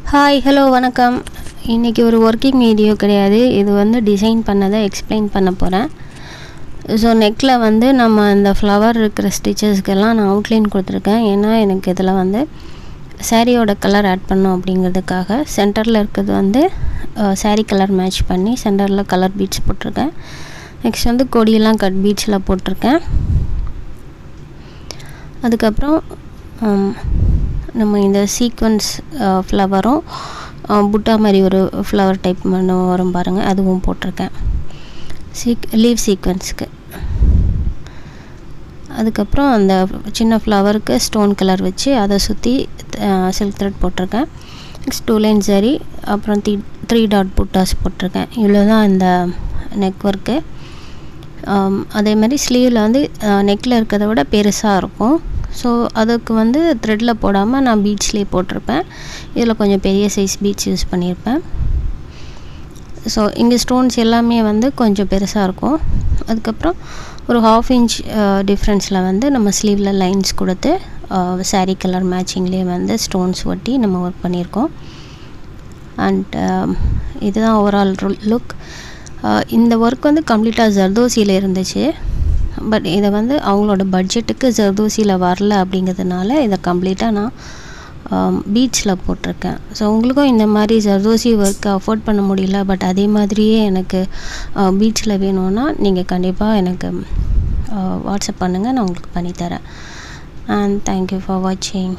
Hi hello வணக்கம். இன்றைக்கி ஒரு ஒர்க்கிங் வீடியோ கிடையாது. இது வந்து டிசைன் பண்ணதை எக்ஸ்பிளைன் பண்ண போகிறேன். ஸோ நெக்கில் வந்து நம்ம இந்த ஃப்ளவர் இருக்கிற ஸ்டிச்சஸ்க்கெல்லாம் நான் அவுட்லைன் கொடுத்துருக்கேன். ஏன்னா எனக்கு இதில் வந்து சாரியோட கலர் ஆட் பண்ணோம் அப்படிங்கிறதுக்காக சென்டரில் இருக்கிறது வந்து சாரீ கலர் மேட்ச் பண்ணி சென்டரில் கலர் பீட்ஸ் போட்டிருக்கேன். நெக்ஸ்ட் வந்து கொடியெல்லாம் கட் பீட்ஸில் போட்டிருக்கேன். அதுக்கப்புறம் நம்ம இந்த சீக்வன்ஸ் ஃப்ளவரும் புட்டா மாதிரி ஒரு ஃப்ளவர் டைப் வரும் பாருங்கள், அதுவும் போட்டிருக்கேன் லீவ் சீக்வன்ஸுக்கு. அதுக்கப்புறம் அந்த சின்ன ஃப்ளவருக்கு ஸ்டோன் கலர் வச்சு அதை சுற்றி சில்க் த்ரெட் போட்டிருக்கேன். நெக்ஸ்ட் 2 லைன் சரி, அப்புறம் 3 டாட் புட்டாஸ் போட்டிருக்கேன். இவ்வளோ தான் இந்த நெக் ஒர்க்கு. அதே மாதிரி ஸ்லீவில் வந்து நெக்கில் இருக்கிறத விட பெருசாக இருக்கும். ஸோ அதுக்கு வந்து த்ரெட்டில் போடாமல் நான் பீட்ஸ்லேயே போட்டிருப்பேன். இதில் கொஞ்சம் பெரிய சைஸ் பீட்ஸ் யூஸ் பண்ணியிருப்பேன். ஸோ இங்கே ஸ்டோன்ஸ் எல்லாமே வந்து கொஞ்சம் பெருசாக இருக்கும். அதுக்கப்புறம் ஒரு 1/2 இன்ச் டிஃப்ரென்ஸில் வந்து நம்ம ஸ்லீவில் லைன்ஸ் கொடுத்து சாரீ கலர் மேட்சிங்லேயே வந்து ஸ்டோன்ஸ் ஒட்டி நம்ம ஒர்க் பண்ணியிருக்கோம். அண்ட் இதுதான் ஓவரால் லுக். இந்த ஒர்க் வந்து கம்ப்ளீட்டாக ஜர்தோசியில் இருந்துச்சு. பட் இதை வந்து அவங்களோட பட்ஜெட்டுக்கு ஜர்தோசியில் வரல அப்படிங்கிறதுனால இதை கம்ப்ளீட்டாக நான் பீட்ஸில் போட்டிருக்கேன். ஸோ உங்களுக்கும் இந்த மாதிரி ஜர்தோசி ஒர்க்கு அஃபோர்ட் பண்ண முடியல, பட் அதே மாதிரியே எனக்கு பீட்ஸில் வேணும்னா நீங்கள் கண்டிப்பாக எனக்கு வாட்ஸ்அப் பண்ணுங்கள், நான் உங்களுக்கு பண்ணித்தரேன். அண்ட் தேங்க்யூ ஃபார் வாட்சிங்.